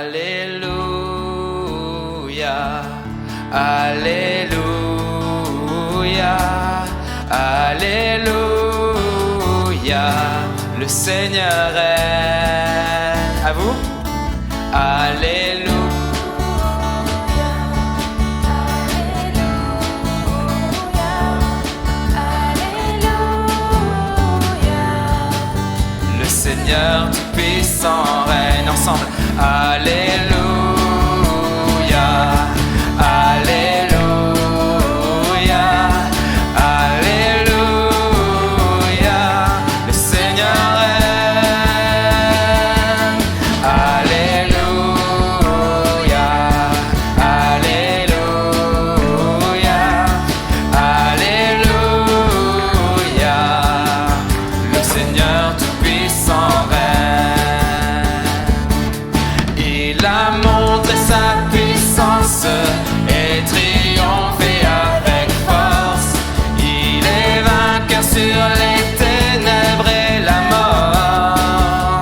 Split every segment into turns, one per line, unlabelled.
Alléluia, Alléluia, Alléluia, le Seigneur règne. À vous. Alléluia. Le Seigneur Tout-Puissant règne ensemble. Alléluia, Alléluia, Alléluia, le Seigneur règne. Alléluia, Alléluia, Alléluia, le Seigneur Tout-Puissant règne. Il a montré sa puissance et triomphé avec force. Il est vainqueur sur les ténèbres et la mort.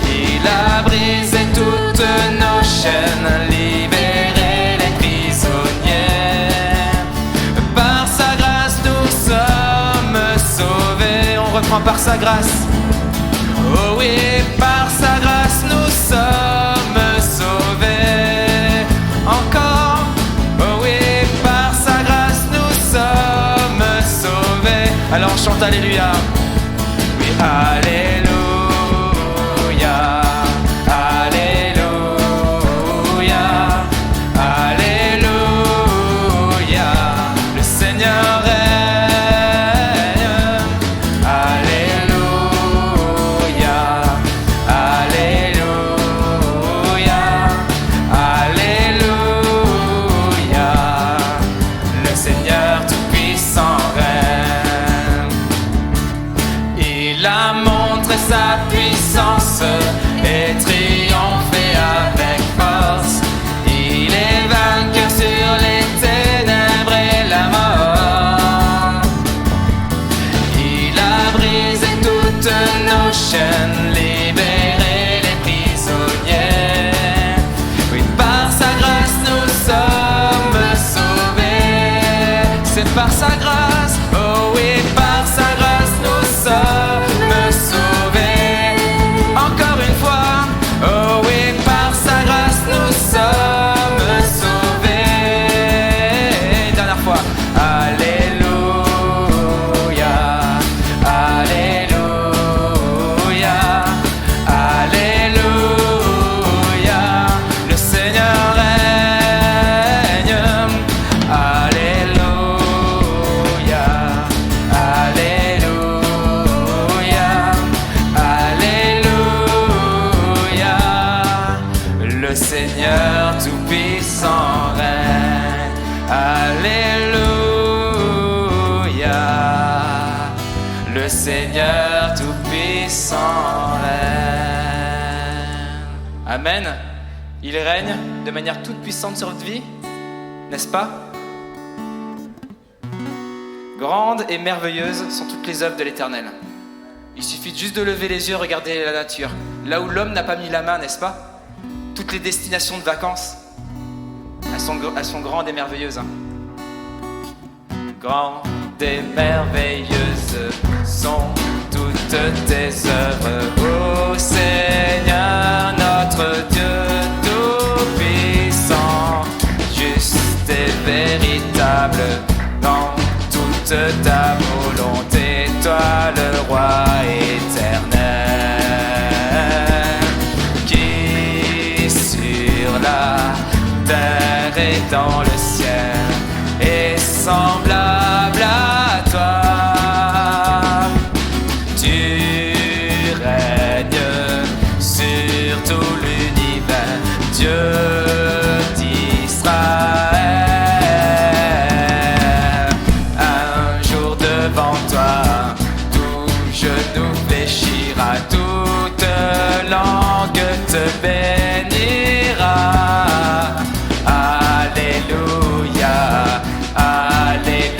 Il a brisé toutes nos chaînes, libéré les prisonniers. Par sa grâce nous sommes sauvés. On reprend par sa grâce. Oh oui, par sa grâce nous sommes sauvés. Encore. Oh oui, par sa grâce nous sommes sauvés. Alors on chante Alléluia. Oui, Alléluia, Alléluia, Alléluia, le Seigneur règne. Alléluia, Alléluia, Alléluia, le Seigneur Tout-Puissant règne. Il a montré sa puissance et triomphé avec force. Il est vainqueur sur les ténèbres et la mort. Il a brisé toutes nos chaînes, libéré les prisonniers. Oui, par sa grâce nous sommes sauvés. C'est par sa grâce, oh oui, par sa grâce nous sommes sauvés. Encore une fois, oh oui, par sa grâce nous sommes sauvés. Dernière fois, Alléluia, Alléluia, Alléluia, le Seigneur règne. Alléluia, Alléluia, Alléluia, le Seigneur Tout-Puissant règne. Alléluia, le Seigneur Tout-Puissant règne. Amen. Il règne de manière toute puissante sur votre vie, n'est-ce pas? Grandes et merveilleuses sont toutes les œuvres de l'Éternel. Il suffit juste de lever les yeux, regarder la nature. Là où l'homme n'a pas mis la main, n'est-ce pas? Toutes les destinations de vacances, elles sont grandes et merveilleuses. Hein. Grandes et merveilleuses sont toutes tes œuvres, ô Seigneur, notre Dieu Tout-Puissant, juste et véritable dans toute ta volonté, toi le roi éternel, qui sur la terre et dans le ciel est semblable à toi. Tu règnes sur tout l'univers, Dieu d'Israël. Un jour devant toi, tout genou fléchira, toute langue te bénira. Alléluia, Alléluia.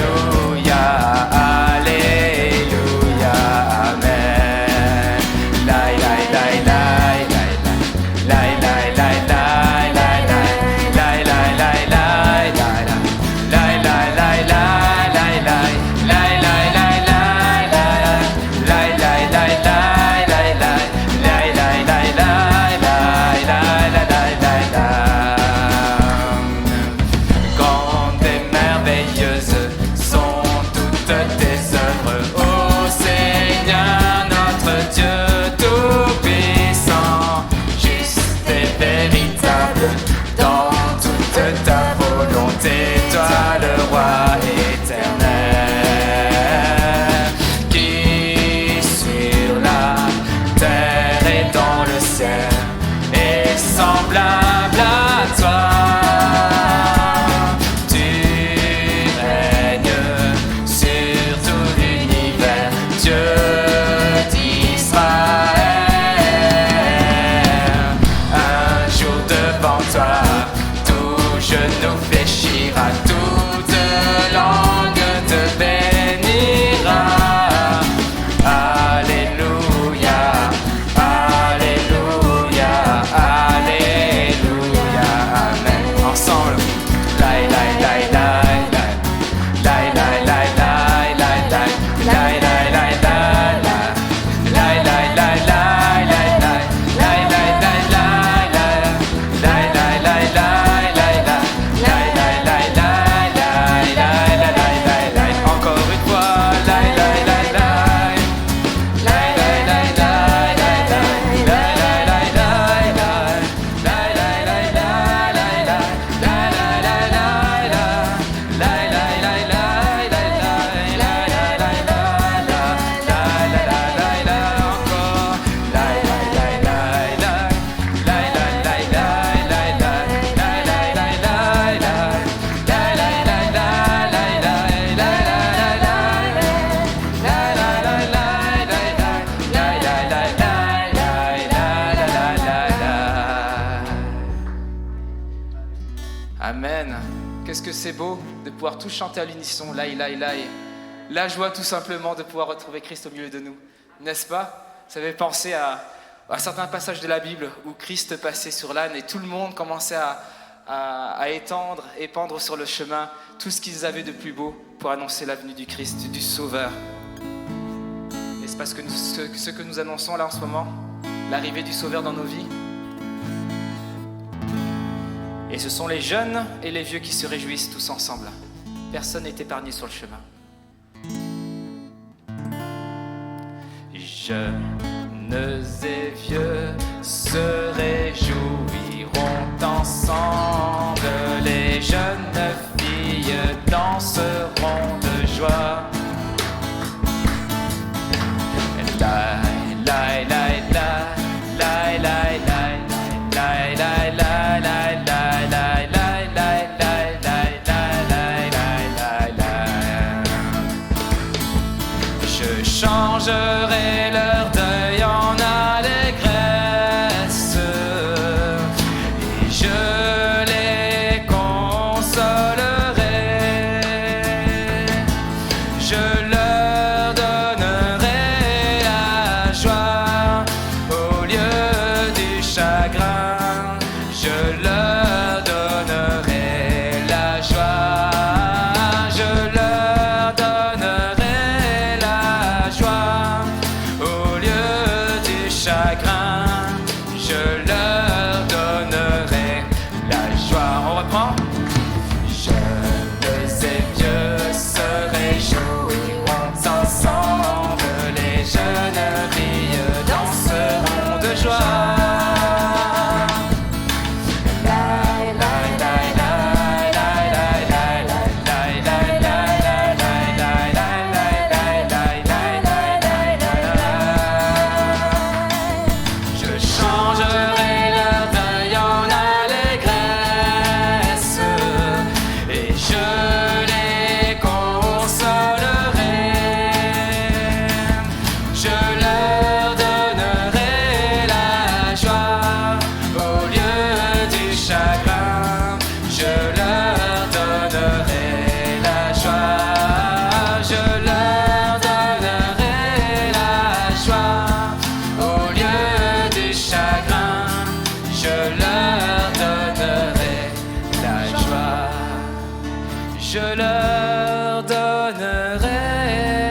semblable à toi. Tu règnes sur tout l'univers, Dieu d'Israël. Un jour devant toi, tout genou fléchira, toute langue te bénira. Alléluia, Alléluia, Alléluia, Amen. Ensemble, lai lai lai lai lai, lai lai lai lai lai lai, lai lai lai lai lai, lai lai lai lai lai lai, lai lai lai lai lai, lai lai lai lai lai lai, lai lai lai lai lai, lai lai lai lai. Encore une fois, lai lai lai lai. Amen. Qu'est-ce que c'est beau de pouvoir tous chanter à l'unisson, lai, lai, lai. La joie tout simplement de pouvoir retrouver Christ au milieu de nous, n'est-ce pas? Ça fait penser à certains passages de la Bible où Christ passait sur l'âne et tout le monde commençait à épandre sur le chemin tout ce qu'ils avaient de plus beau pour annoncer la venue du Christ, du Sauveur. N'est-ce pas ce que nous annonçons là en ce moment? L'arrivée du Sauveur dans nos vies? Et ce sont les jeunes et les vieux qui se réjouissent tous ensemble. Personne n'est épargné sur le chemin. Jeunes et vieux se réjouiront ensemble. Les jeunes filles danseront de joie. La, la, la, la, la, la, la, la, la, la, la, la. Changerai leur deuil en allégresse et je les consolerai. Je leur donnerai la joie au lieu du chagrin. Je leur donnerai la joie. Je leur donnerai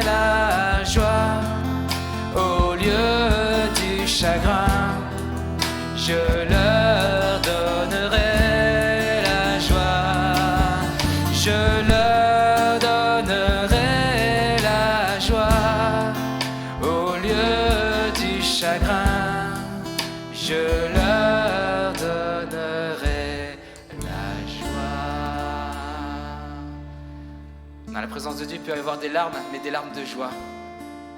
la joie au lieu du chagrin. Je leur donnerai la joie. Je leur donnerai la joie au lieu du chagrin. Je leur donnerai la joie. Dans la présence de Dieu, il peut y avoir des larmes, mais des larmes de joie.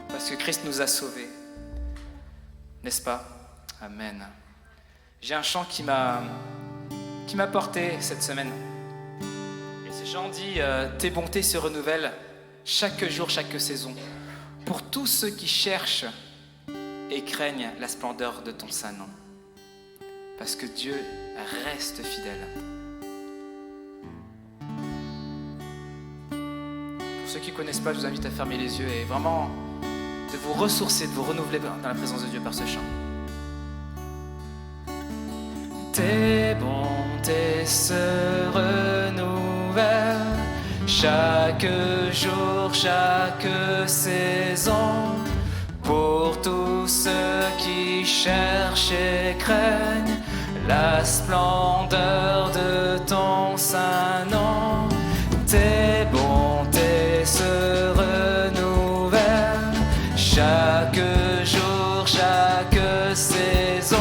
Parce que Christ nous a sauvés. N'est-ce pas? Amen. J'ai un chant qui m'a porté cette semaine. Et ce chant dit tes bontés se renouvellent chaque jour, chaque saison. Pour tous ceux qui cherchent et craignent la splendeur de ton saint nom. Parce que Dieu reste fidèle. Pour ceux qui ne connaissent pas, je vous invite à fermer les yeux et vraiment de vous ressourcer, de vous renouveler dans la présence de Dieu par ce chant. Tes bontés se renouvellent chaque jour, chaque saison. Pour tous ceux qui cherchent et craignent la splendeur de ton saint nom. Tes bontés se renouvellent chaque jour, chaque saison.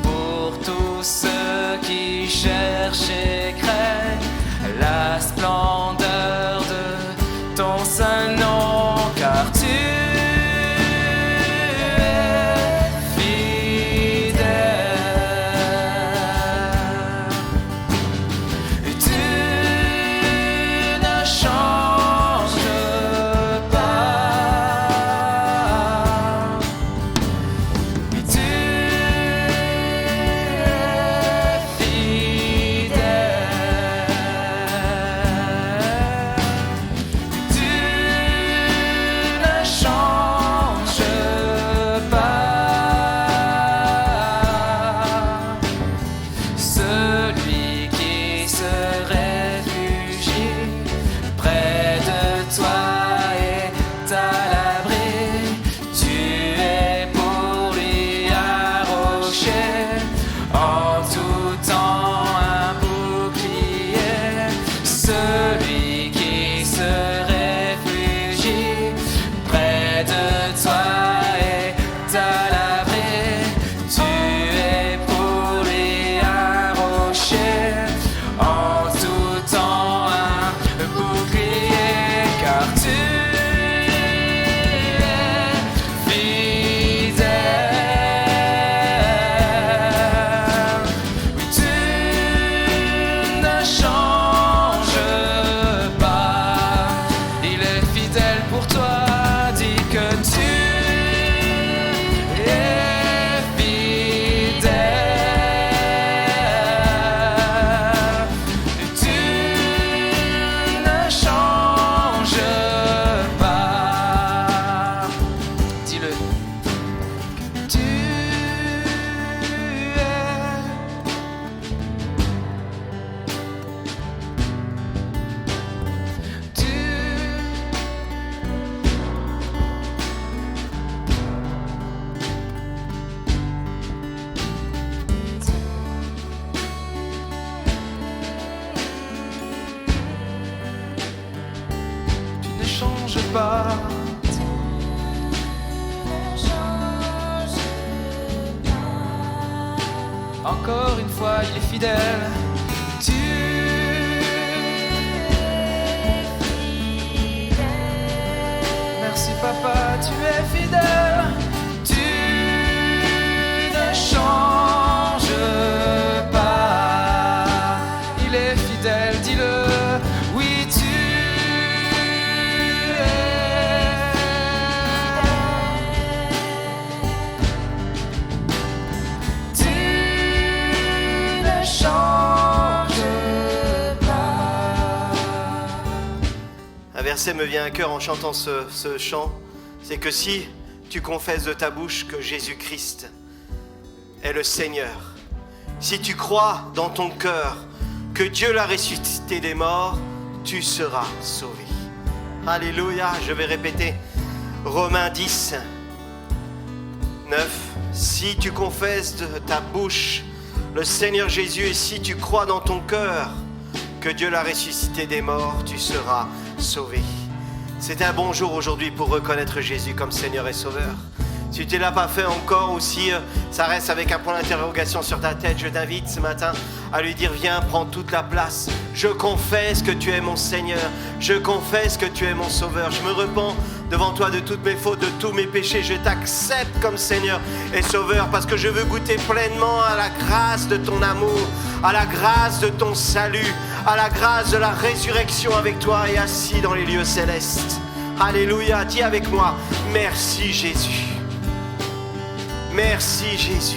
Pour tous ceux qui cherchent et craignent la splendeur de ton saint nom. Car tu pas. Encore une fois, il est fidèle. Tu es fidèle. Merci papa, tu es fidèle. Tu ne changes pas. Il est fidèle, dis-le. Oui, tu
Un verset me vient à cœur en chantant ce chant, c'est que si tu confesses de ta bouche que Jésus-Christ est le Seigneur, si tu crois dans ton cœur que Dieu l'a ressuscité des morts, tu seras sauvé. Alléluia, je vais répéter. Romains 10, 9. Si tu confesses de ta bouche le Seigneur Jésus et si tu crois dans ton cœur que Dieu l'a ressuscité des morts, tu seras sauvé. C'est un bon jour aujourd'hui pour reconnaître Jésus comme Seigneur et Sauveur. Si tu ne l'as pas fait encore ou si ça reste avec un point d'interrogation sur ta tête, je t'invite ce matin à lui dire viens, prends toute la place. Je confesse que tu es mon Seigneur. Je confesse que tu es mon Sauveur. Je me repens devant toi de toutes mes fautes, de tous mes péchés. Je t'accepte comme Seigneur et Sauveur parce que je veux goûter pleinement à la grâce de ton amour, à la grâce de ton salut, à la grâce de la résurrection avec toi et assis dans les lieux célestes. Alléluia, dis avec moi, merci Jésus. Merci Jésus.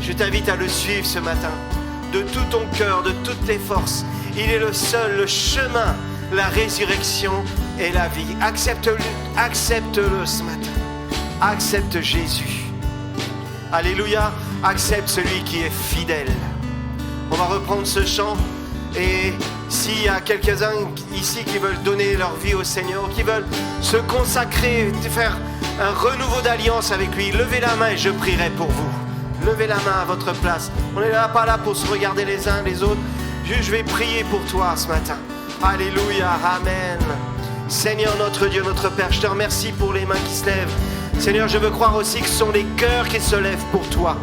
Je t'invite à le suivre ce matin, de tout ton cœur, de toutes tes forces. Il est le seul, le chemin, la résurrection et la vie. Accepte-le ce matin. Accepte Jésus. Alléluia, accepte celui qui est fidèle. On va reprendre ce chant et s'il y a quelques-uns ici qui veulent donner leur vie au Seigneur, qui veulent se consacrer, faire un renouveau d'alliance avec lui, levez la main et je prierai pour vous. Levez la main à votre place. On n'est pas là pour se regarder les uns les autres. Je vais prier pour toi ce matin. Alléluia, amen. Seigneur notre Dieu, notre Père, je te remercie pour les mains qui se lèvent. Seigneur, je veux croire aussi que ce sont les cœurs qui se lèvent pour toi.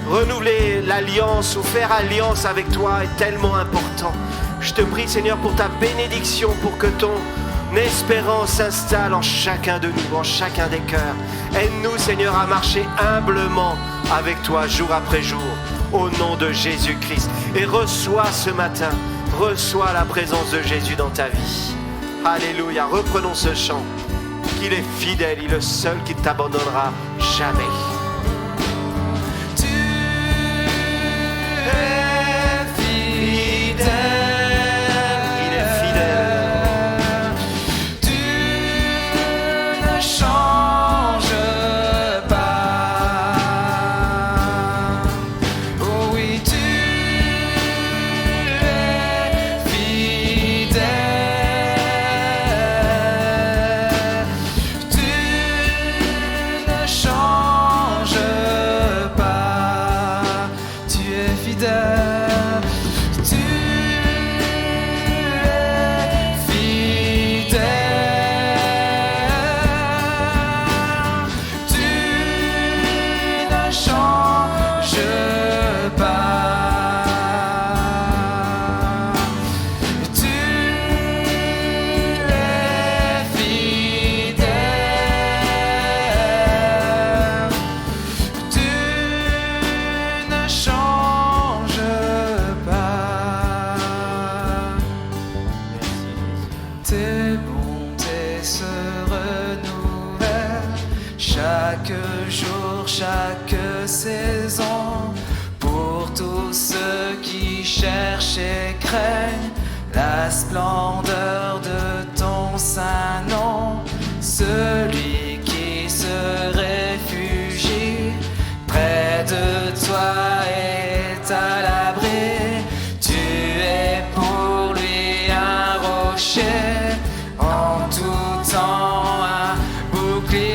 Renouveler l'alliance ou faire alliance avec toi est tellement important. Je te prie, Seigneur, pour ta bénédiction, pour que ton espérance s'installe en chacun de nous, en chacun des cœurs. Aide-nous, Seigneur, à marcher humblement avec toi jour après jour, au nom de Jésus-Christ. Et reçois ce matin, reçois la présence de Jésus dans ta vie. Alléluia, reprenons ce chant. Qu'il est fidèle, il est le seul qui ne t'abandonnera jamais.
La splendeur de ton saint nom, celui qui se réfugie près de toi est à l'abri. Tu es pour lui un rocher, en tout temps un bouclier.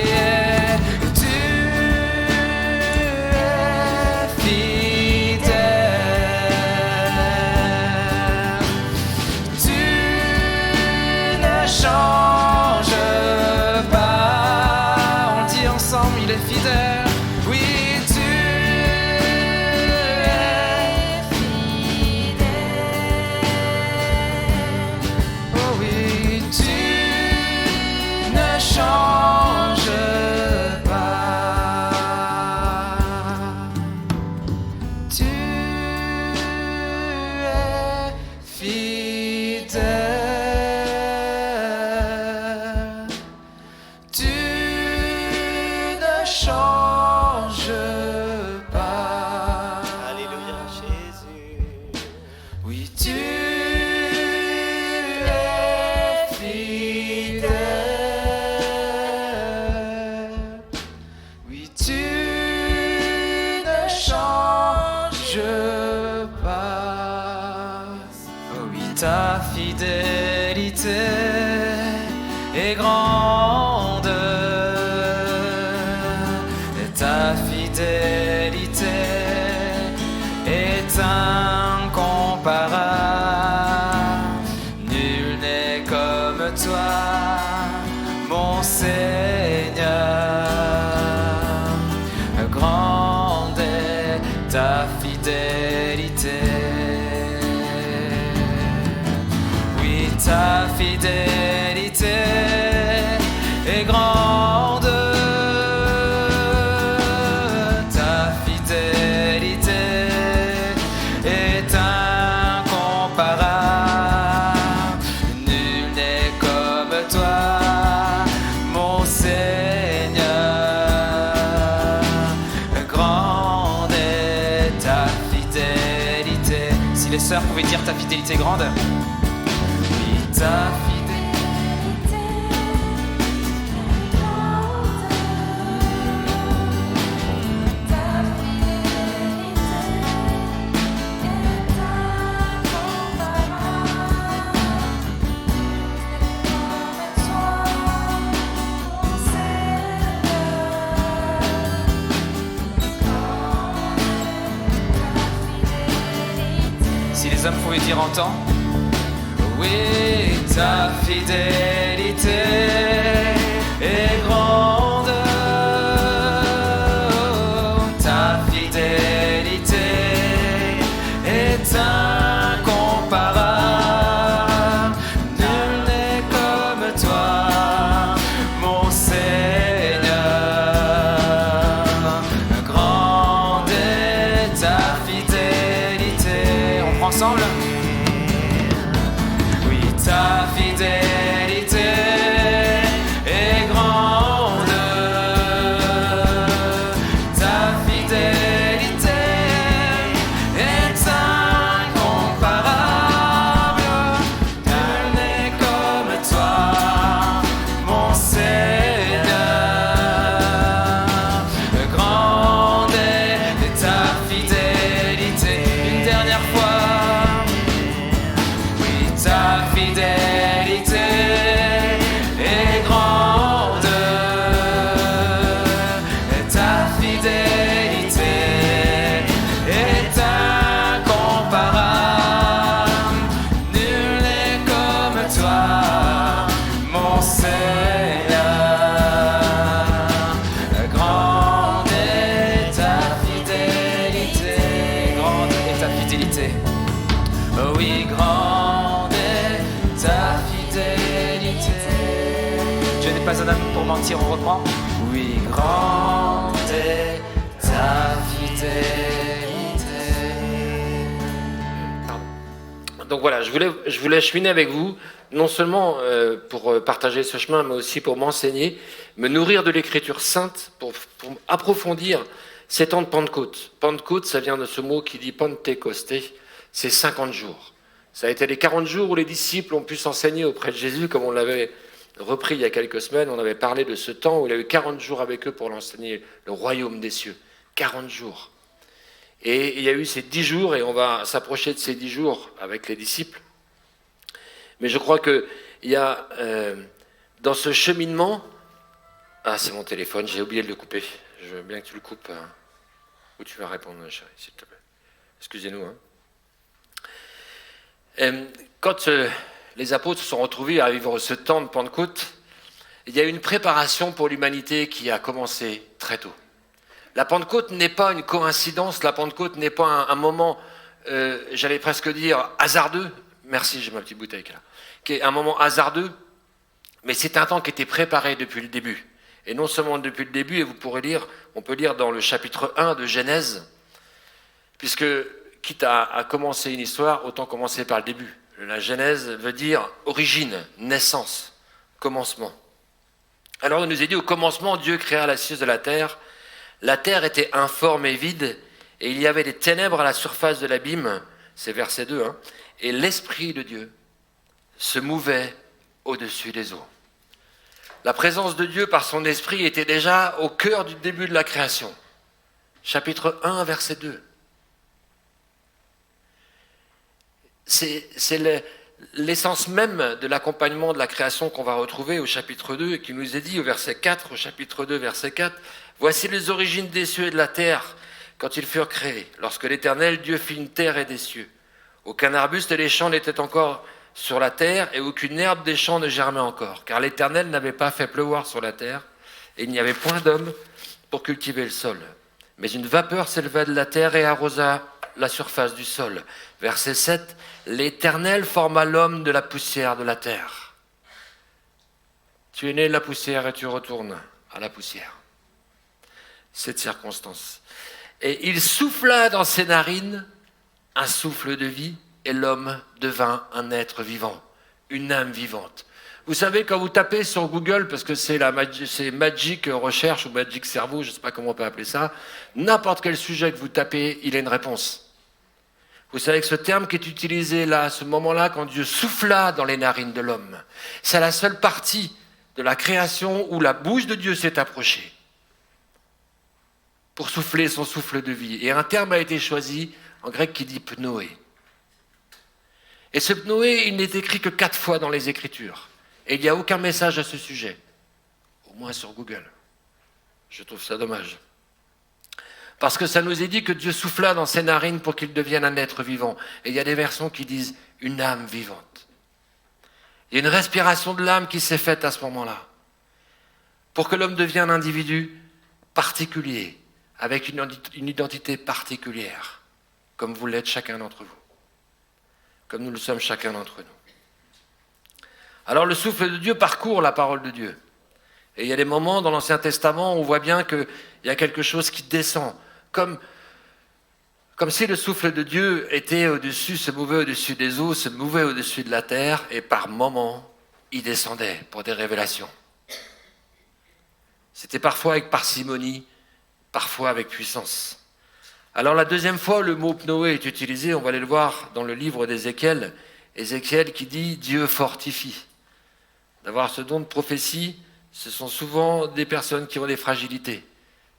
Ta fidélité est grande, ta fidélité est incomparable. Nul n'est comme toi, mon Seigneur. fidélité. Oui, ta fidélité est grande. Ta fidélité est incomparable. Nul n'est comme toi, mon Seigneur. Grande est ta fidélité. Si les sœurs pouvaient dire ta fidélité est grande. Oui, ta fidélité est grande. Ta fidélité est incomparable. Si les hommes pouvaient dire en temps. Oui, ta fidélité est grande. Ta fidélité est incomparable. Nul n'est comme toi, mon Seigneur. Grande est ta fidélité. On prend ensemble. Ta fidélité est grande. Ta fidélité est incomparable. Nul n'est comme toi, mon Seigneur. Grande est ta fidélité. Une dernière fois. Ta fidélité est grande. Ta fidélité est incomparable. Nul n'est comme toi, mon Seigneur. Grande est ta fidélité. Grande est ta fidélité. Oh oui, grande ta fidélité. Dieu n'est pas un homme pour mentir, on reprend. Oui, grande est ta fidélité.
Pardon. Donc voilà, je voulais cheminer avec vous, non seulement pour partager ce chemin, mais aussi pour m'enseigner, me nourrir de l'Écriture sainte, pour approfondir ces temps de Pentecôte. Pentecôte, ça vient de ce mot qui dit Pentecosté, c'est 50 jours. Ça a été les 40 jours où les disciples ont pu s'enseigner auprès de Jésus, comme on l'avait repris il y a quelques semaines. On avait parlé de ce temps où il a eu 40 jours avec eux pour l'enseigner, le royaume des cieux. 40 jours. Et il y a eu ces 10 jours, et on va s'approcher de ces 10 jours avec les disciples. Mais je crois qu'il y a dans ce cheminement... Ah, c'est mon téléphone, j'ai oublié de le couper. Je veux bien que tu le coupes. Ou tu vas répondre, chérie, s'il te plaît. Excusez-nous, hein. Quand les apôtres se sont retrouvés à vivre ce temps de Pentecôte, il y a une préparation pour l'humanité qui a commencé très tôt. La Pentecôte n'est pas une coïncidence, la Pentecôte n'est pas un moment, j'allais presque dire, hasardeux. Merci, j'ai ma petite bouteille là. Qui est un moment hasardeux, mais c'est un temps qui était préparé depuis le début. Et non seulement depuis le début, et vous pourrez lire, on peut lire dans le chapitre 1 de Genèse, puisque quitte à commencer une histoire, autant commencer par le début. La Genèse veut dire origine, naissance, commencement. Alors il nous est dit, au commencement, Dieu créa la cieux de la terre. La terre était informe et vide, et il y avait des ténèbres à la surface de l'abîme, c'est verset 2, hein, et l'Esprit de Dieu se mouvait au-dessus des eaux. La présence de Dieu par son Esprit était déjà au cœur du début de la création. Chapitre 1, verset 2. C'est l'essence même de l'accompagnement de la création qu'on va retrouver au chapitre 2 et qui nous est dit au verset 4, au chapitre 2, verset 4, « Voici les origines des cieux et de la terre quand ils furent créés, lorsque l'Éternel Dieu fit une terre et des cieux. Aucun arbuste et les champs n'étaient encore sur la terre et aucune herbe des champs ne germait encore, car l'Éternel n'avait pas fait pleuvoir sur la terre et il n'y avait point d'homme pour cultiver le sol. Mais une vapeur s'éleva de la terre et arrosa la surface du sol. Verset 7, l'Éternel forma l'homme de la poussière de la terre. Tu es né de la poussière et tu retournes à la poussière. Cette circonstance. Et il souffla dans ses narines un souffle de vie, et l'homme devint un être vivant, une âme vivante. Vous savez, quand vous tapez sur Google, parce que c'est Magic Recherche ou Magic Cerveau, je ne sais pas comment on peut appeler ça, n'importe quel sujet que vous tapez, il a une réponse. Vous savez que ce terme qui est utilisé là, à ce moment-là, quand Dieu souffla dans les narines de l'homme, c'est la seule partie de la création où la bouche de Dieu s'est approchée pour souffler son souffle de vie. Et un terme a été choisi en grec qui dit pnoé. Et ce pnoé, il n'est écrit que 4 fois dans les Écritures. Et il n'y a aucun message à ce sujet, au moins sur Google. Je trouve ça dommage. Parce que ça nous est dit que Dieu souffla dans ses narines pour qu'il devienne un être vivant. Et il y a des versions qui disent une âme vivante. Il y a une respiration de l'âme qui s'est faite à ce moment-là. Pour que l'homme devienne un individu particulier, avec une identité particulière, comme vous l'êtes chacun d'entre vous, comme nous le sommes chacun d'entre nous. Alors le souffle de Dieu parcourt la parole de Dieu. Et il y a des moments dans l'Ancien Testament où on voit bien qu'il y a quelque chose qui descend, comme si le souffle de Dieu était au-dessus, se mouvait au-dessus des eaux, se mouvait au-dessus de la terre, et par moments, il descendait pour des révélations. C'était parfois avec parcimonie, parfois avec puissance. Alors la deuxième fois, le mot pnoé est utilisé, on va aller le voir dans le livre d'Ézéchiel, Ézéchiel qui dit « Dieu fortifie ». D'avoir ce don de prophétie, ce sont souvent des personnes qui ont des fragilités.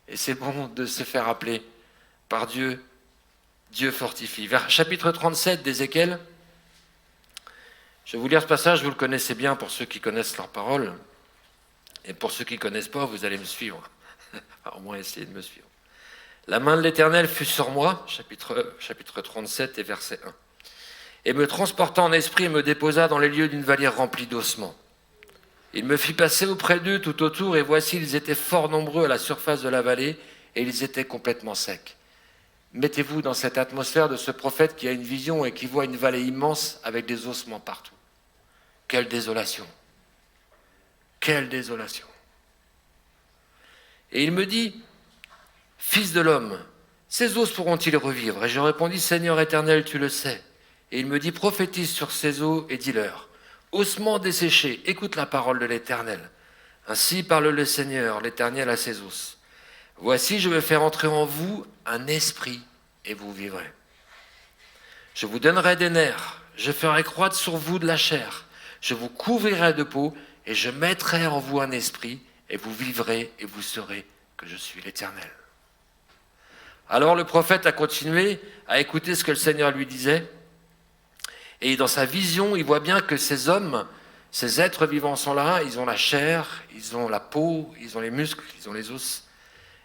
Et c'est bon de se faire appeler par Dieu, Dieu fortifie. Vers chapitre 37 d'Ézéchiel, je vais vous lire ce passage, vous le connaissez bien pour ceux qui connaissent leur parole. Et pour ceux qui ne connaissent pas, vous allez me suivre. Enfin, au moins essayer de me suivre. La main de l'Éternel fut sur moi, chapitre 37 et verset 1. Et me transporta en esprit et me déposa dans les lieux d'une vallée remplie d'ossements. Il me fit passer auprès d'eux tout autour, et voici, ils étaient fort nombreux à la surface de la vallée, et ils étaient complètement secs. Mettez-vous dans cette atmosphère de ce prophète qui a une vision et qui voit une vallée immense avec des ossements partout. Quelle désolation! Quelle désolation! Et il me dit, « Fils de l'homme, ces os pourront-ils revivre ?» Et je répondis, « Seigneur éternel, tu le sais. » Et il me dit, « Prophétise sur ces os et dis-leur, ossements desséchés, écoute la parole de l'Éternel. Ainsi parle le Seigneur, l'Éternel à ses os. Voici, je vais faire entrer en vous un esprit, et vous vivrez. Je vous donnerai des nerfs, je ferai croître sur vous de la chair, je vous couvrirai de peau, et je mettrai en vous un esprit, et vous vivrez, et vous saurez que je suis l'Éternel. » Alors le prophète a continué à écouter ce que le Seigneur lui disait, et dans sa vision, il voit bien que ces hommes, ces êtres vivants sont là, ils ont la chair, ils ont la peau, ils ont les muscles, ils ont les os,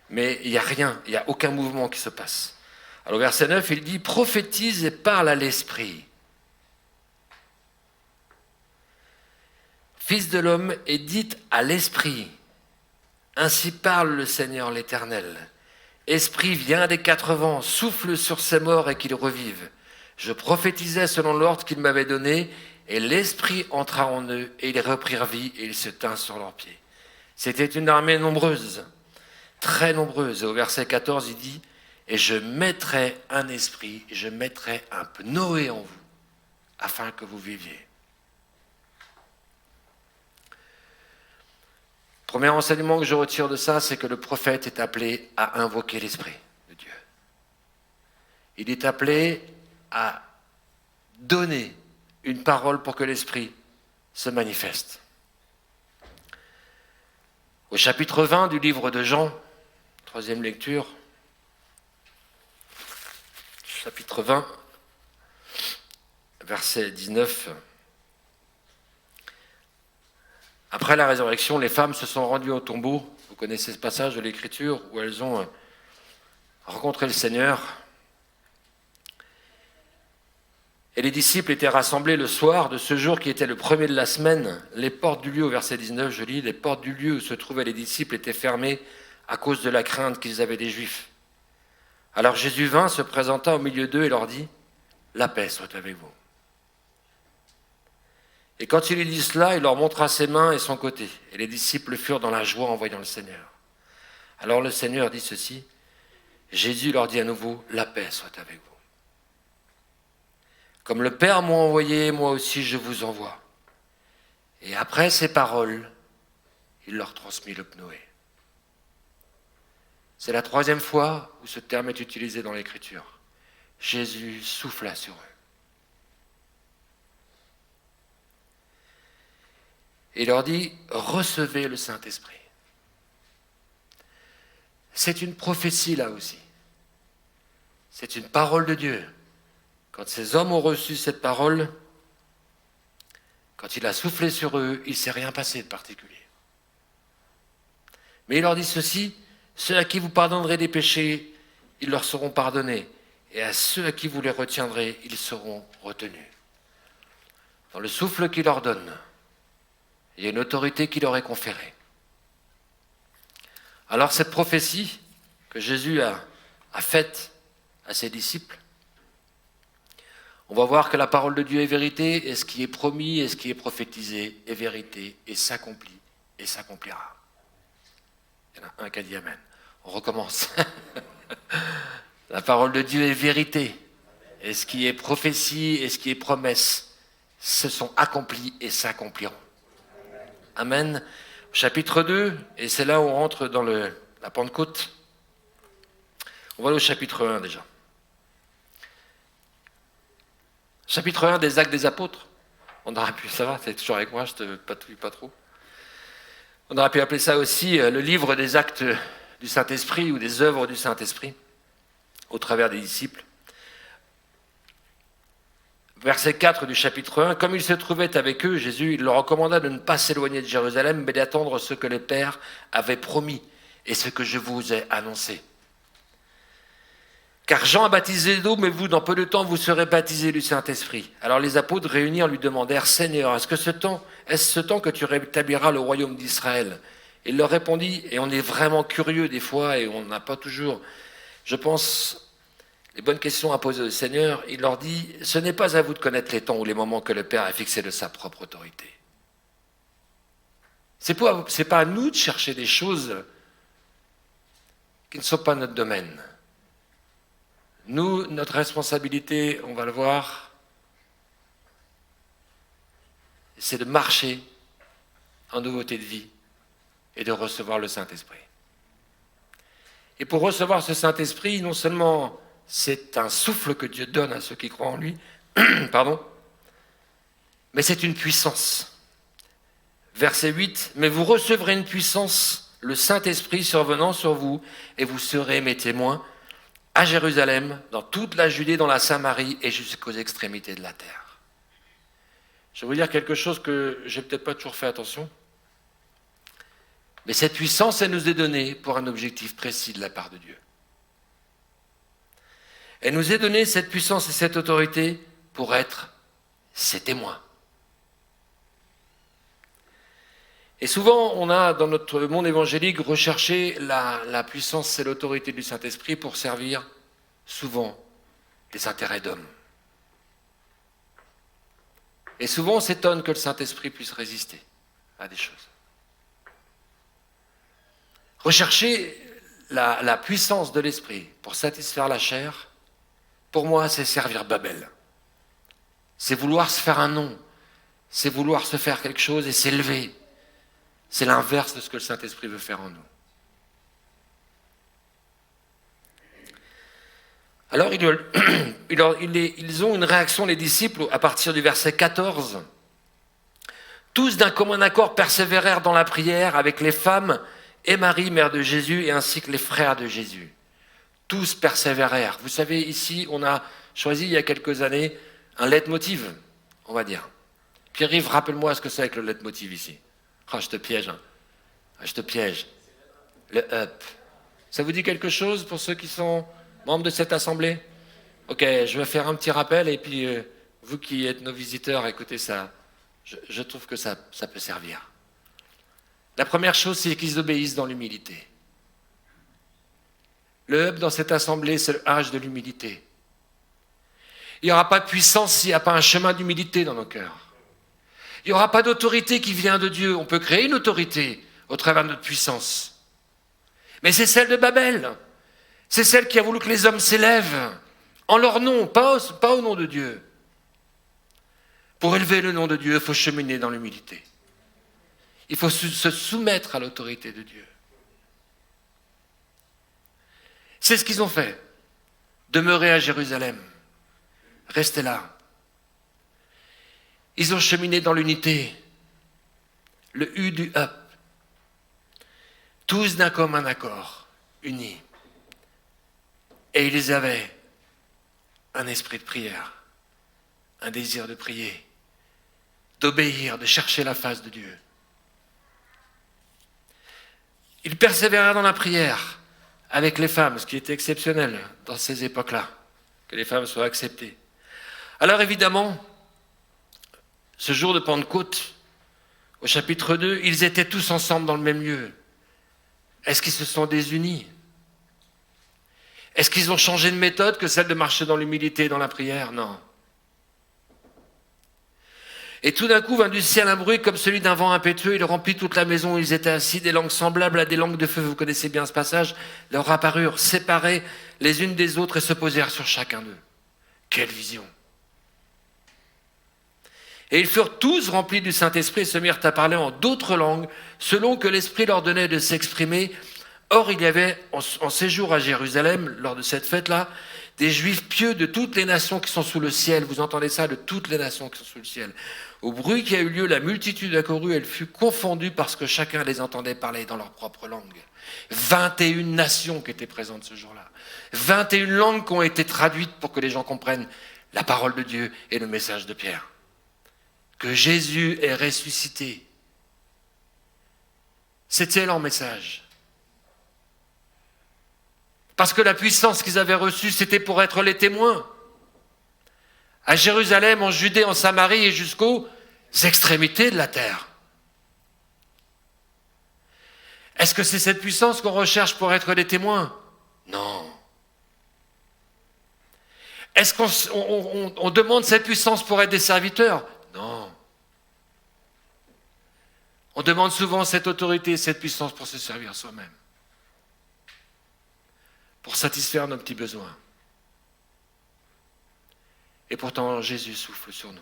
mais il n'y a rien, il n'y a aucun mouvement qui se passe. Alors verset 9, il dit « Prophétise et parle à l'esprit. Fils de l'homme, et dites à l'esprit, ainsi parle le Seigneur l'Éternel. Esprit, viens des 4 vents, souffle sur ces morts et qu'ils revivent. Je prophétisais selon l'ordre qu'il m'avait donné, et l'esprit entra en eux, et ils reprirent vie, et ils se tinrent sur leurs pieds. » C'était une armée nombreuse, très nombreuse. Et au verset 14, il dit, « Et je mettrai un esprit, je mettrai un pnoé en vous, afin que vous viviez. » Premier enseignement que je retire de ça, c'est que le prophète est appelé à invoquer l'Esprit de Dieu. Il est appelé à donner une parole pour que l'Esprit se manifeste. Au chapitre 20 du livre de Jean, 3e lecture, chapitre 20, verset 19. Après la résurrection, les femmes se sont rendues au tombeau. Vous connaissez ce passage de l'Écriture où elles ont rencontré le Seigneur. Et les disciples étaient rassemblés le soir de ce jour qui était le premier de la semaine. Les portes du lieu, au verset 19, je lis, les portes du lieu où se trouvaient les disciples étaient fermées à cause de la crainte qu'ils avaient des Juifs. Alors Jésus vint, se présenta au milieu d'eux et leur dit, « La paix soit avec vous. » Et quand il lui dit cela, il leur montra ses mains et son côté. Et les disciples furent dans la joie en voyant le Seigneur. Alors le Seigneur dit ceci, Jésus leur dit à nouveau, « La paix soit avec vous. Comme le Père m'a envoyé, moi aussi je vous envoie. » Et après ces paroles, il leur transmit le pnoé. C'est la troisième fois où ce terme est utilisé dans l'Écriture. Jésus souffla sur eux. Et il leur dit, recevez le Saint-Esprit. C'est une prophétie là aussi. C'est une parole de Dieu. Quand ces hommes ont reçu cette parole, quand il a soufflé sur eux, il ne s'est rien passé de particulier. Mais il leur dit ceci, ceux à qui vous pardonnerez des péchés, ils leur seront pardonnés. Et à ceux à qui vous les retiendrez, ils seront retenus. Dans le souffle qu'il leur donne, il y a une autorité qui leur est conférée. Alors cette prophétie que Jésus a faite à ses disciples, on va voir que la parole de Dieu est vérité, et ce qui est promis et ce qui est prophétisé est vérité, et s'accomplit et s'accomplira. Il y en a un qui a dit Amen. On recommence. La parole de Dieu est vérité, et ce qui est prophétie et ce qui est promesse se sont accomplis et s'accompliront. Amen. Chapitre 2, et c'est là où on rentre dans la Pentecôte. On va aller au chapitre 1 déjà. Chapitre 1 des Actes des Apôtres. On aurait pu, ça va, c'est toujours avec moi, je te patouille pas trop. On aurait pu appeler ça aussi le livre des actes du Saint-Esprit ou des œuvres du Saint-Esprit au travers des disciples. Verset 4 du chapitre 1, « Comme il se trouvait avec eux, Jésus, il leur recommanda de ne pas s'éloigner de Jérusalem, mais d'attendre ce que les pères avaient promis et ce que je vous ai annoncé. Car Jean a baptisé d'eau, mais vous, dans peu de temps, vous serez baptisés du Saint-Esprit. Alors les apôtres réunirent lui demandèrent, « Seigneur, est-ce ce temps que tu rétabliras le royaume d'Israël ?» Il leur répondit, et on est vraiment curieux des fois, et on n'a pas toujours, je pense, les bonnes questions à poser au Seigneur. Il leur dit, « Ce n'est pas à vous de connaître les temps ou les moments que le Père a fixés de sa propre autorité. » C'est pas à nous de chercher des choses qui ne sont pas notre domaine. Nous, notre responsabilité, on va le voir, c'est de marcher en nouveauté de vie et de recevoir le Saint-Esprit. Et pour recevoir ce Saint-Esprit, non seulement c'est un souffle que Dieu donne à ceux qui croient en lui, pardon, mais c'est une puissance. Verset 8, « Mais vous recevrez une puissance, le Saint-Esprit survenant sur vous, et vous serez mes témoins, à Jérusalem, dans toute la Judée, dans la Samarie et jusqu'aux extrémités de la terre. » Je vais vous dire quelque chose que j'ai peut-être pas toujours fait attention. Mais cette puissance, elle nous est donnée pour un objectif précis de la part de Dieu. Elle nous est donnée, cette puissance et cette autorité, pour être ses témoins. Et souvent, on a, dans notre monde évangélique, recherché la puissance et l'autorité du Saint-Esprit pour servir, souvent, des intérêts d'hommes. Et souvent, on s'étonne que le Saint-Esprit puisse résister à des choses. Rechercher la puissance de l'Esprit pour satisfaire la chair, pour moi, c'est servir Babel. C'est vouloir se faire un nom, c'est vouloir se faire quelque chose et s'élever. C'est l'inverse de ce que le Saint-Esprit veut faire en nous. Alors, ils ont une réaction, les disciples, à partir du verset 14. « Tous d'un commun accord persévérèrent dans la prière avec les femmes et Marie, mère de Jésus, et ainsi que les frères de Jésus. » Tous persévérèrent. Vous savez, ici, on a choisi il y a quelques années un leitmotiv, on va dire. Pierre-Yves, rappelle-moi ce que c'est que le leitmotiv ici. Ah, je te piège. Hein. Ah, je te piège. Le up. Ça vous dit quelque chose pour ceux qui sont membres de cette assemblée? Ok, je vais faire un petit rappel et puis vous qui êtes nos visiteurs, écoutez ça. Je trouve que ça peut servir. La première chose, c'est qu'ils obéissent dans l'humilité. Le hub dans cette assemblée, c'est le H de l'humilité. Il n'y aura pas de puissance s'il n'y a pas un chemin d'humilité dans nos cœurs. Il n'y aura pas d'autorité qui vient de Dieu. On peut créer une autorité au travers de notre puissance. Mais c'est celle de Babel. C'est celle qui a voulu que les hommes s'élèvent en leur nom, pas au nom de Dieu. Pour élever le nom de Dieu, il faut cheminer dans l'humilité. Il faut se soumettre à l'autorité de Dieu. C'est ce qu'ils ont fait. Demeurer à Jérusalem. Rester là. Ils ont cheminé dans l'unité. Le U du up. Tous d'un commun accord, unis. Et ils avaient un esprit de prière, un désir de prier, d'obéir, de chercher la face de Dieu. Ils persévérèrent dans la prière avec les femmes, ce qui était exceptionnel dans ces époques-là, que les femmes soient acceptées. Alors évidemment, ce jour de Pentecôte, au chapitre 2, ils étaient tous ensemble dans le même lieu. Est-ce qu'ils se sont désunis? Est-ce qu'ils ont changé de méthode que celle de marcher dans l'humilité et dans la prière? Non. Et tout d'un coup vint du ciel un bruit comme celui d'un vent impétueux, il remplit toute la maison où ils étaient assis, des langues semblables à des langues de feu, vous connaissez bien ce passage, leur apparurent séparées les unes des autres et se posèrent sur chacun d'eux. Quelle vision! Et ils furent tous remplis du Saint-Esprit et se mirent à parler en d'autres langues, selon que l'Esprit leur donnait de s'exprimer. Or, il y avait en séjour à Jérusalem, lors de cette fête-là, des Juifs pieux de toutes les nations qui sont sous le ciel. Vous entendez ça, de toutes les nations qui sont sous le ciel. Au bruit qui a eu lieu, la multitude accourut, elle fut confondue parce que chacun les entendait parler dans leur propre langue. 21 nations qui étaient présentes ce jour-là. 21 langues qui ont été traduites pour que les gens comprennent la parole de Dieu et le message de Pierre. Que Jésus est ressuscité. C'était leur message. Parce que la puissance qu'ils avaient reçue, c'était pour être les témoins. À Jérusalem, en Judée, en Samarie et jusqu'aux extrémités de la terre. Est-ce que c'est cette puissance qu'on recherche pour être les témoins? Non. Est-ce qu'on demande cette puissance pour être des serviteurs? Non. On demande souvent cette autorité, cette puissance pour se servir soi-même. Pour satisfaire nos petits besoins. Et pourtant, Jésus souffle sur nous.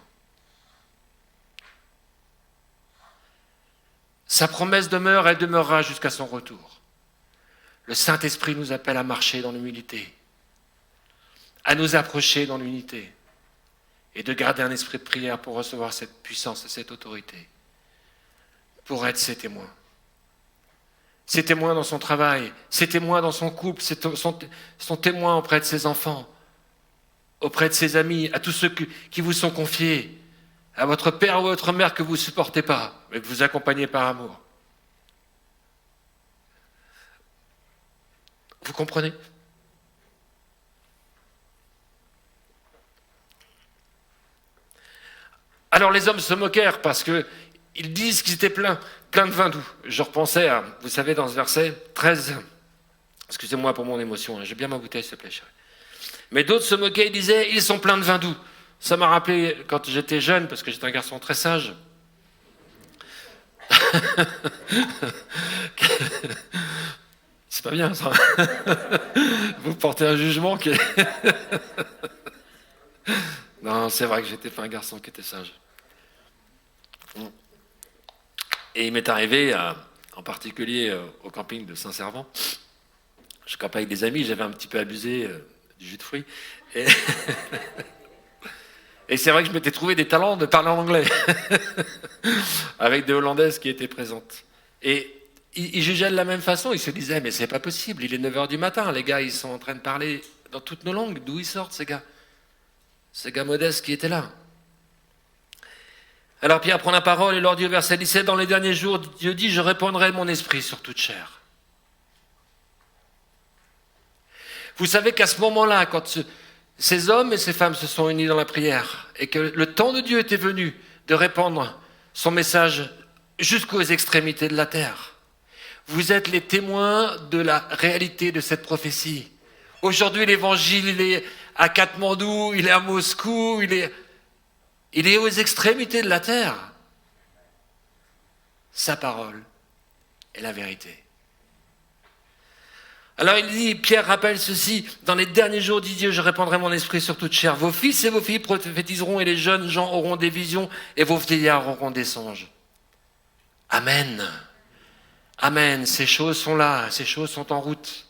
Sa promesse demeure, elle demeurera jusqu'à son retour. Le Saint-Esprit nous appelle à marcher dans l'humilité, à nous approcher dans l'unité et de garder un esprit de prière pour recevoir cette puissance et cette autorité, pour être ses témoins. Ses témoins dans son travail, ses témoins dans son couple, son témoin auprès de ses enfants, auprès de ses amis, à tous ceux qui vous sont confiés, à votre père ou votre mère que vous ne supportez pas, mais que vous accompagnez par amour. Vous comprenez? Alors les hommes se moquèrent parce qu'ils disent qu'ils étaient pleins de vin doux. Je repensais à, vous savez, dans ce verset 13, excusez-moi pour mon émotion, j'ai bien ma bouteille, s'il te plaît, chérie. Mais d'autres se moquaient et disaient, ils sont pleins de vin doux. Ça m'a rappelé quand j'étais jeune, parce que j'étais un garçon très sage. C'est pas bien, ça. Vous portez un jugement qui est... Non, c'est vrai que j'étais pas un garçon qui était sage. Et il m'est arrivé, en particulier au camping de Saint-Servant, je campais avec des amis, j'avais un petit peu abusé du jus de fruits. Et c'est vrai que je m'étais trouvé des talents de parler en anglais, avec des Hollandaises qui étaient présentes. Et ils jugeaient de la même façon, ils se disaient, mais c'est pas possible, il est 9h du matin, les gars, ils sont en train de parler dans toutes nos langues, d'où ils sortent ces gars? Ces gars modestes qui étaient là. Alors Pierre prend la parole et leur dit au verset 17, dans les derniers jours, Dieu dit, je répandrai mon esprit sur toute chair. Vous savez qu'à ce moment-là, quand ces hommes et ces femmes se sont unis dans la prière et que le temps de Dieu était venu de répandre son message jusqu'aux extrémités de la terre, vous êtes les témoins de la réalité de cette prophétie. Aujourd'hui, l'évangile, il est à Katmandou, il est à Moscou, il est aux extrémités de la terre. Sa parole est la vérité. Alors il dit, Pierre rappelle ceci, dans les derniers jours, dit Dieu, je répandrai mon esprit sur toute chair. Vos fils et vos filles prophétiseront et les jeunes gens auront des visions et vos vieillards auront des songes. Amen. Amen. Ces choses sont là, ces choses sont en route.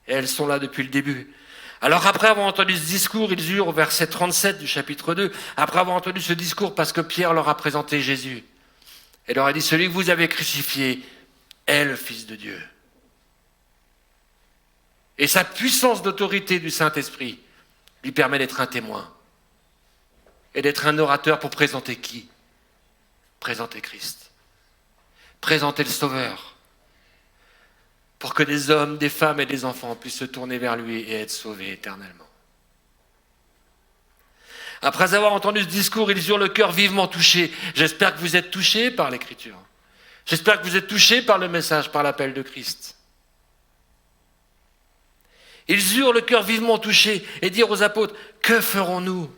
Et elles sont là depuis le début. Alors après avoir entendu ce discours, ils eurent au verset 37 du chapitre 2, après avoir entendu ce discours parce que Pierre leur a présenté Jésus, et leur a dit, celui que vous avez crucifié est le Fils de Dieu. Et sa puissance d'autorité du Saint-Esprit lui permet d'être un témoin et d'être un orateur pour présenter qui? Présenter Christ. Présenter le Sauveur. Pour que des hommes, des femmes et des enfants puissent se tourner vers lui et être sauvés éternellement. Après avoir entendu ce discours, ils eurent le cœur vivement touché. J'espère que vous êtes touchés par l'Écriture. J'espère que vous êtes touchés par le message, par l'appel de Christ. Ils eurent le cœur vivement touché et dirent aux apôtres, que ferons-nous?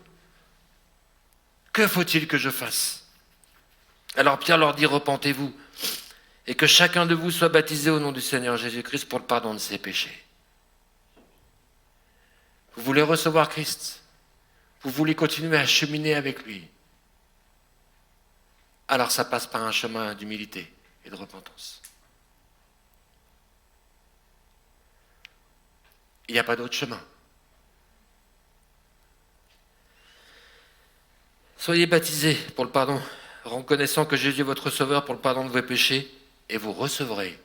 Que faut-il que je fasse? Alors Pierre leur dit, repentez-vous et que chacun de vous soit baptisé au nom du Seigneur Jésus-Christ pour le pardon de ses péchés. Vous voulez recevoir Christ? Vous voulez continuer à cheminer avec lui? Alors ça passe par un chemin d'humilité et de repentance. Il n'y a pas d'autre chemin. Soyez baptisés pour le pardon, reconnaissant que Jésus est votre sauveur pour le pardon de vos péchés, et vous recevrez.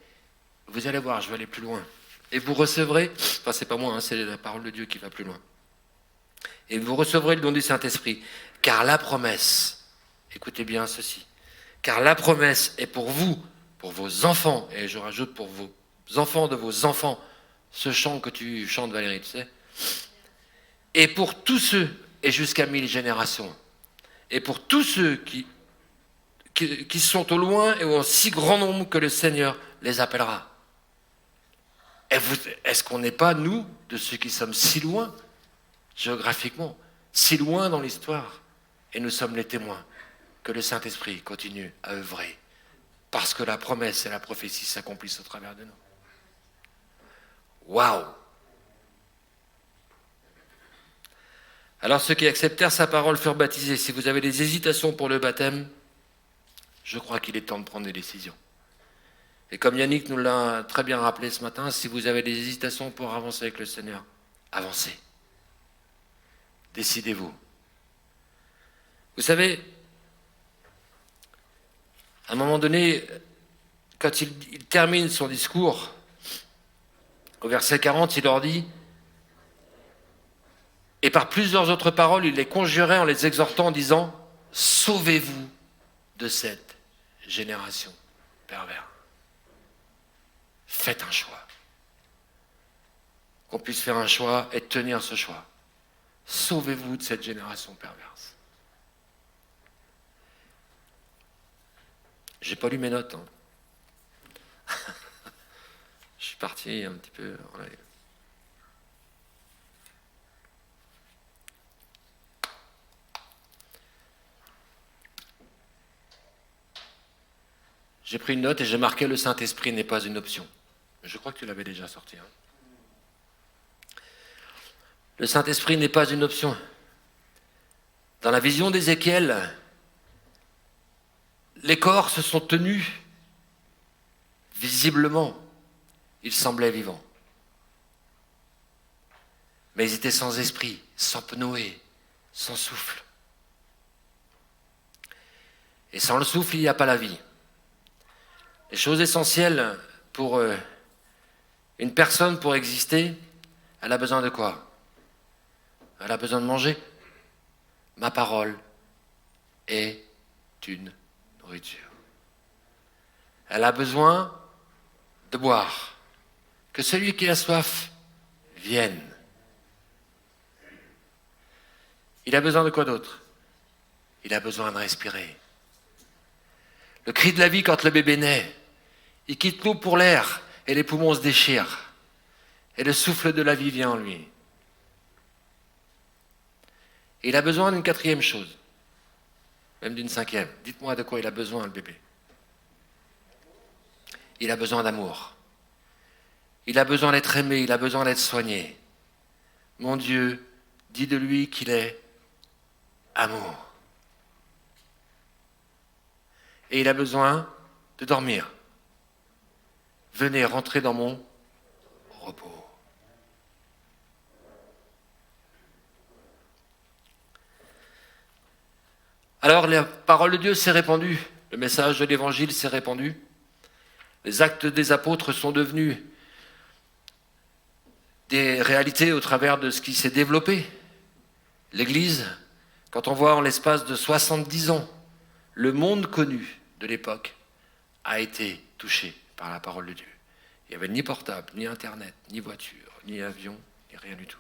Vous allez voir, je vais aller plus loin. Et vous recevrez, enfin c'est pas moi, hein, c'est la parole de Dieu qui va plus loin. Et vous recevrez le don du Saint-Esprit, car la promesse, écoutez bien ceci, car la promesse est pour vous, pour vos enfants, et je rajoute pour vos enfants de vos enfants, ce chant que tu chantes Valérie, tu sais, et pour tous ceux, et jusqu'à 1000 générations, et pour tous ceux qui sont au loin et en si grand nombre que le Seigneur les appellera. Est-ce qu'on n'est pas, nous, de ceux qui sommes si loin, géographiquement, si loin dans l'histoire, et nous sommes les témoins que le Saint-Esprit continue à œuvrer, parce que la promesse et la prophétie s'accomplissent au travers de nous. Waouh! Alors ceux qui acceptèrent sa parole furent baptisés. Si vous avez des hésitations pour le baptême, je crois qu'il est temps de prendre des décisions. Et comme Yannick nous l'a très bien rappelé ce matin, si vous avez des hésitations pour avancer avec le Seigneur, avancez. Décidez-vous. Vous savez, à un moment donné, quand il termine son discours, au verset 40, il leur dit, et par plusieurs autres paroles, il les conjurait en les exhortant en disant, sauvez-vous de cette génération perverse. Faites un choix. Qu'on puisse faire un choix et tenir ce choix. Sauvez-vous de cette génération perverse. J'ai pas lu mes notes. Je suis parti un petit peu en live. J'ai pris une note et j'ai marqué le Saint-Esprit n'est pas une option. Je crois que tu l'avais déjà sorti. Hein. Le Saint-Esprit n'est pas une option. Dans la vision d'Ézéchiel, les corps se sont tenus visiblement. Ils semblaient vivants. Mais ils étaient sans esprit, sans pnoé, sans souffle. Et sans le souffle, il n'y a pas la vie. Les choses essentielles pour une personne pour exister, elle a besoin de quoi? Elle a besoin de manger. Ma parole est une nourriture. Elle a besoin de boire. Que celui qui a soif vienne. Il a besoin de quoi d'autre? Il a besoin de respirer. Le cri de la vie quand le bébé naît, il quitte l'eau pour l'air et les poumons se déchirent. Et le souffle de la vie vient en lui. Et il a besoin d'une quatrième chose, même d'une cinquième. Dites-moi de quoi il a besoin, le bébé. Il a besoin d'amour. Il a besoin d'être aimé, il a besoin d'être soigné. Mon Dieu dit de lui qu'il est amour. Et il a besoin de dormir. Venez rentrer dans mon repos. Alors la parole de Dieu s'est répandue, le message de l'évangile s'est répandu, les actes des apôtres sont devenus des réalités au travers de ce qui s'est développé. L'Église, quand on voit en l'espace de 70 ans, le monde connu de l'époque a été touché par la parole de Dieu. Il n'y avait ni portable, ni internet, ni voiture, ni avion, ni rien du tout.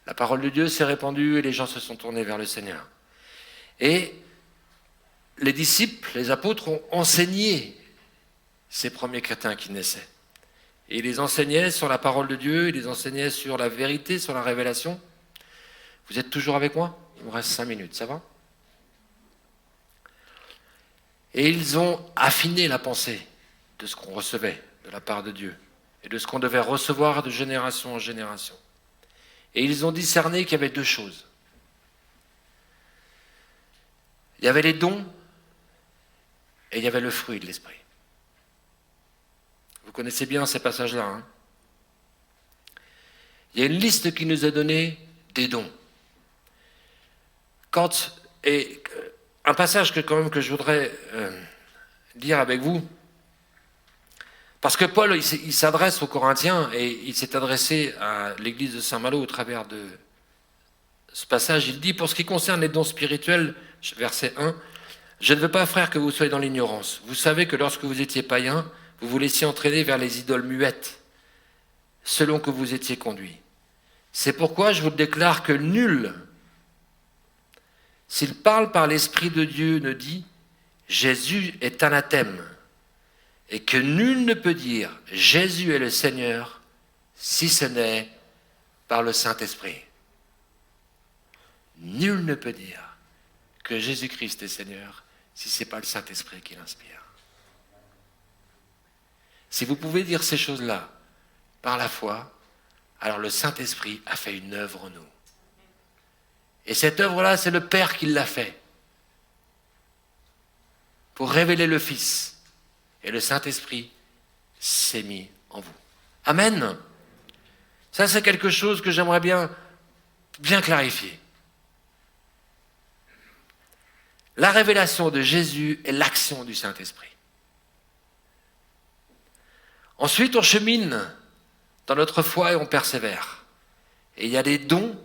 La parole de Dieu s'est répandue et les gens se sont tournés vers le Seigneur. Et les disciples, les apôtres ont enseigné ces premiers chrétiens qui naissaient. Et ils les enseignaient sur la parole de Dieu, ils les enseignaient sur la vérité, sur la révélation. Vous êtes toujours avec moi ? Il me reste 5 minutes, ça va ? Et ils ont affiné la pensée de ce qu'on recevait de la part de Dieu et de ce qu'on devait recevoir de génération en génération. Et ils ont discerné qu'il y avait 2 choses. Il y avait les dons et il y avait le fruit de l'esprit. Vous connaissez bien ces passages-là. Hein ? Il y a une liste qui nous est donnée des dons. Un passage que je voudrais lire avec vous, parce que Paul, il s'adresse aux Corinthiens et il s'est adressé à l'église de Saint-Malo au travers de ce passage. Il dit, pour ce qui concerne les dons spirituels, verset 1, « Je ne veux pas, frères, que vous soyez dans l'ignorance. Vous savez que lorsque vous étiez païens, vous vous laissiez entraîner vers les idoles muettes, selon que vous étiez conduits. C'est pourquoi je vous déclare que nul, s'il parle par l'Esprit de Dieu, ne dit « Jésus est anathème » et que nul ne peut dire « Jésus est le Seigneur » si ce n'est par le Saint-Esprit. Nul ne peut dire que Jésus-Christ est Seigneur si ce n'est pas le Saint-Esprit qui l'inspire. Si vous pouvez dire ces choses-là par la foi, alors le Saint-Esprit a fait une œuvre en nous. Et cette œuvre-là, c'est le Père qui l'a fait pour révéler le Fils. Et le Saint-Esprit s'est mis en vous. Amen. Ça, c'est quelque chose que j'aimerais bien clarifier. La révélation de Jésus est l'action du Saint-Esprit. Ensuite, on chemine dans notre foi et on persévère. Et il y a des dons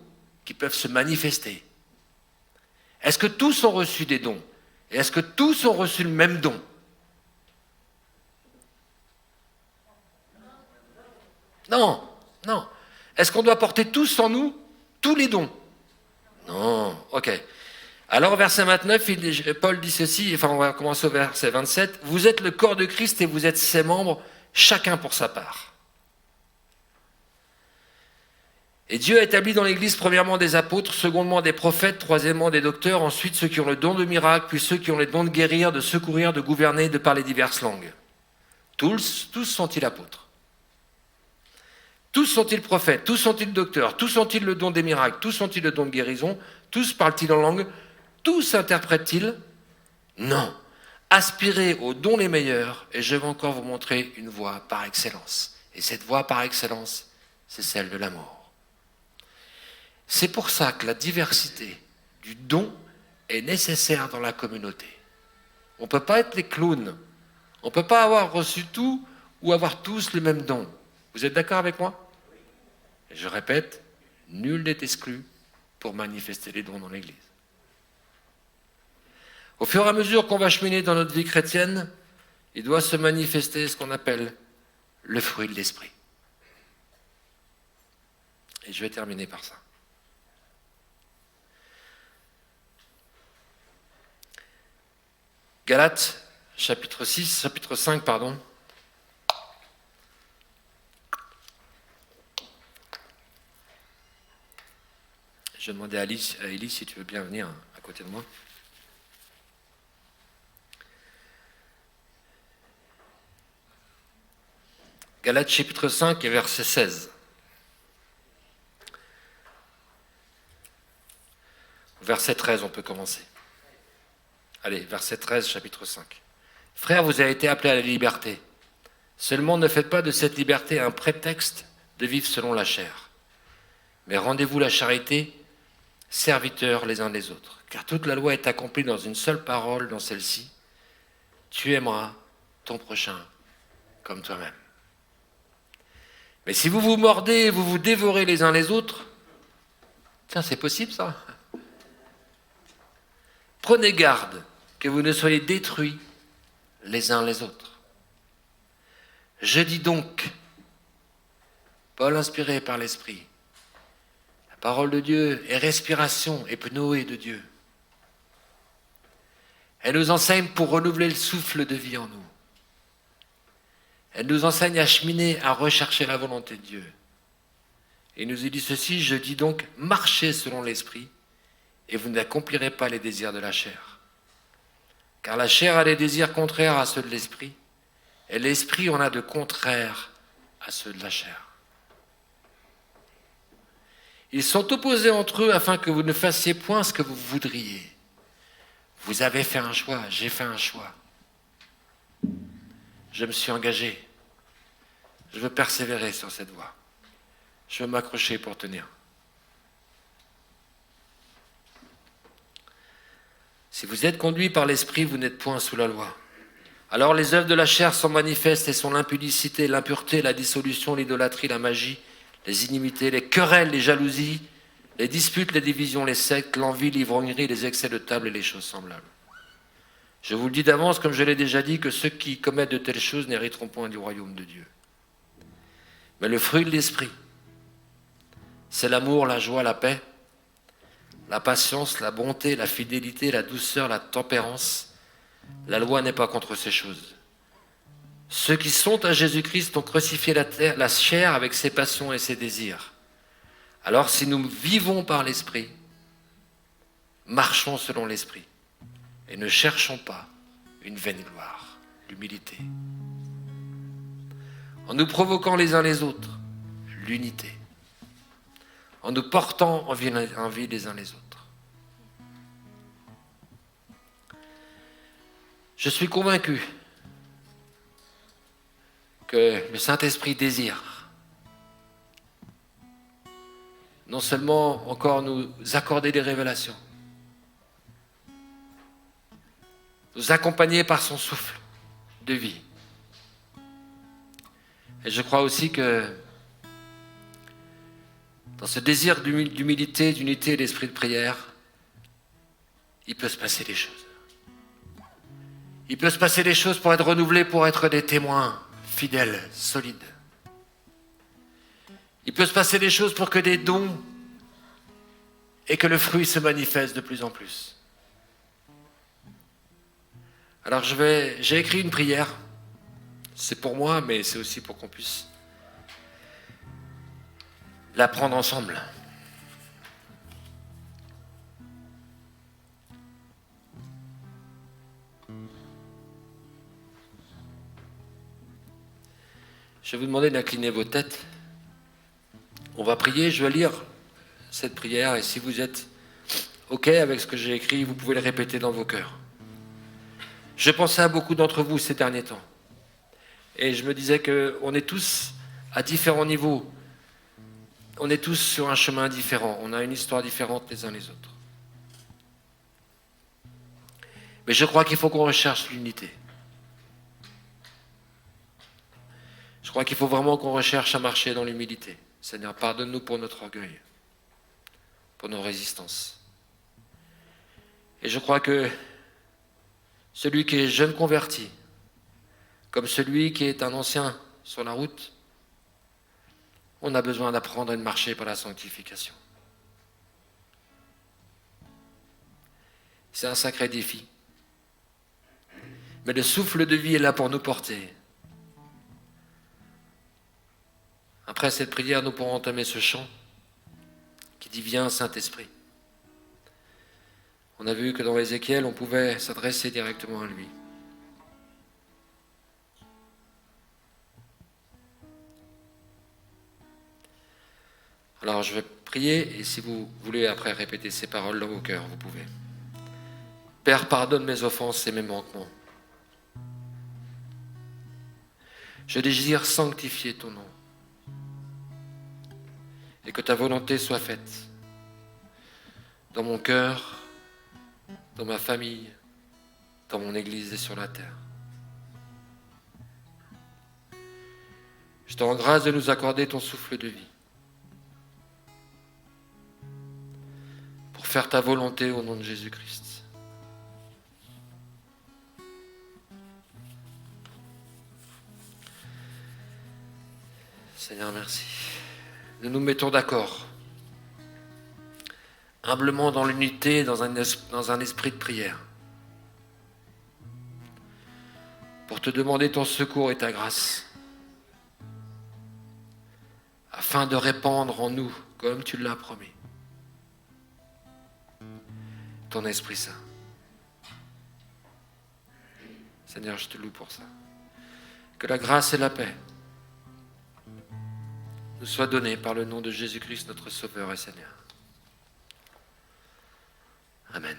qui peuvent se manifester. Est-ce que tous ont reçu des dons ? Et est-ce que tous ont reçu le même don ? Non. Est-ce qu'on doit porter tous en nous tous les dons ? Non. Ok. Alors, au verset 29, Paul dit ceci, on va commencer au verset 27. « Vous êtes le corps de Christ et vous êtes ses membres, chacun pour sa part. » Et Dieu a établi dans l'Église premièrement des apôtres, secondement des prophètes, troisièmement des docteurs, ensuite ceux qui ont le don de miracle, puis ceux qui ont le don de guérir, de secourir, de gouverner, de parler diverses langues. Tous sont-ils apôtres ? Tous sont-ils prophètes ? Tous sont-ils docteurs ? Tous ont-ils le don des miracles ? Tous ont-ils le don de guérison ? Tous parlent-ils en langue ? Tous interprètent-ils ? Non. Aspirez aux dons les meilleurs, et je vais encore vous montrer une voie par excellence. Et cette voie par excellence, c'est celle de l'amour. C'est pour ça que la diversité du don est nécessaire dans la communauté. On ne peut pas être les clowns. On ne peut pas avoir reçu tout ou avoir tous le même don. Vous êtes d'accord avec moi ? Et je répète, nul n'est exclu pour manifester les dons dans l'Église. Au fur et à mesure qu'on va cheminer dans notre vie chrétienne, il doit se manifester ce qu'on appelle le fruit de l'esprit. Et je vais terminer par ça. Galates, chapitre 5, Je vais demander à Élie si tu veux bien venir à côté de moi. Galates chapitre 5 et verset 16. Verset 13, on peut commencer. Allez, verset 13, chapitre 5. Frères, vous avez été appelés à la liberté. Seulement ne faites pas de cette liberté un prétexte de vivre selon la chair. Mais rendez-vous la charité, serviteurs les uns des autres. Car toute la loi est accomplie dans une seule parole, dans celle-ci. Tu aimeras ton prochain comme toi-même. Mais si vous vous mordez et vous vous dévorez les uns les autres, tiens, c'est possible ça. Prenez garde que vous ne soyez détruits les uns les autres. Je dis donc, Paul inspiré par l'Esprit, la parole de Dieu est respiration et pnoé de Dieu. Elle nous enseigne pour renouveler le souffle de vie en nous. Elle nous enseigne à cheminer, à rechercher la volonté de Dieu. Et il nous dit ceci, je dis donc, marchez selon l'Esprit, et vous n'accomplirez pas les désirs de la chair. Car la chair a des désirs contraires à ceux de l'Esprit, et l'Esprit en a de contraires à ceux de la chair. Ils sont opposés entre eux afin que vous ne fassiez point ce que vous voudriez. Vous avez fait un choix, j'ai fait un choix. Je me suis engagé. Je veux persévérer sur cette voie. Je veux m'accrocher pour tenir. Si vous êtes conduits par l'Esprit, vous n'êtes point sous la loi. Alors les œuvres de la chair sont manifestes et sont l'impudicité, l'impureté, la dissolution, l'idolâtrie, la magie, les inimités, les querelles, les jalousies, les disputes, les divisions, les sectes, l'envie, l'ivrognerie, les excès de table et les choses semblables. Je vous le dis d'avance, comme je l'ai déjà dit, que ceux qui commettent de telles choses n'hériteront point du royaume de Dieu. Mais le fruit de l'esprit, c'est l'amour, la joie, la paix, la patience, la bonté, la fidélité, la douceur, la tempérance. La loi n'est pas contre ces choses. Ceux qui sont à Jésus-Christ ont crucifié la chair avec ses passions et ses désirs. Alors si nous vivons par l'esprit, marchons selon l'esprit et ne cherchons pas une vaine gloire, l'humilité. En nous provoquant les uns les autres, l'unité. En nous portant en vie les uns les autres. Je suis convaincu que le Saint-Esprit désire non seulement encore nous accorder des révélations, nous accompagner par son souffle de vie. Et je crois aussi que dans ce désir d'humilité, d'unité et d'esprit de prière, il peut se passer des choses. Il peut se passer des choses pour être renouvelés, pour être des témoins fidèles, solides. Il peut se passer des choses pour que des dons et que le fruit se manifeste de plus en plus. Alors j'ai écrit une prière. C'est pour moi, mais c'est aussi pour qu'on puisse la prendre ensemble. Je vais vous demander d'incliner vos têtes. On va prier, je vais lire cette prière et si vous êtes OK avec ce que j'ai écrit, vous pouvez le répéter dans vos cœurs. Je pensais à beaucoup d'entre vous ces derniers temps et je me disais qu'on est tous à différents niveaux. On est tous sur un chemin différent. On a une histoire différente les uns les autres. Mais je crois qu'il faut qu'on recherche l'unité. Je crois qu'il faut vraiment qu'on recherche à marcher dans l'humilité. Seigneur, pardonne-nous pour notre orgueil, pour nos résistances. Et je crois que celui qui est jeune converti, comme celui qui est un ancien sur la route, on a besoin d'apprendre à marcher par la sanctification. C'est un sacré défi. Mais le souffle de vie est là pour nous porter. Après cette prière, nous pourrons entamer ce chant qui dit « Viens, Saint-Esprit ». On a vu que dans Ézéchiel, on pouvait s'adresser directement à lui. Alors je vais prier et si vous voulez après répéter ces paroles dans vos cœurs, vous pouvez. Père, pardonne mes offenses et mes manquements. Je désire sanctifier ton nom et que ta volonté soit faite dans mon cœur, dans ma famille, dans mon église et sur la terre. Je te rends grâce de nous accorder ton souffle de vie pour faire ta volonté au nom de Jésus-Christ. Seigneur, merci. Nous nous mettons d'accord, humblement dans l'unité, dans un esprit de prière, pour te demander ton secours et ta grâce, afin de répandre en nous, comme tu l'as promis, ton Esprit Saint. Seigneur, je te loue pour ça. Que la grâce et la paix nous soient données par le nom de Jésus-Christ, notre Sauveur et Seigneur. Amen.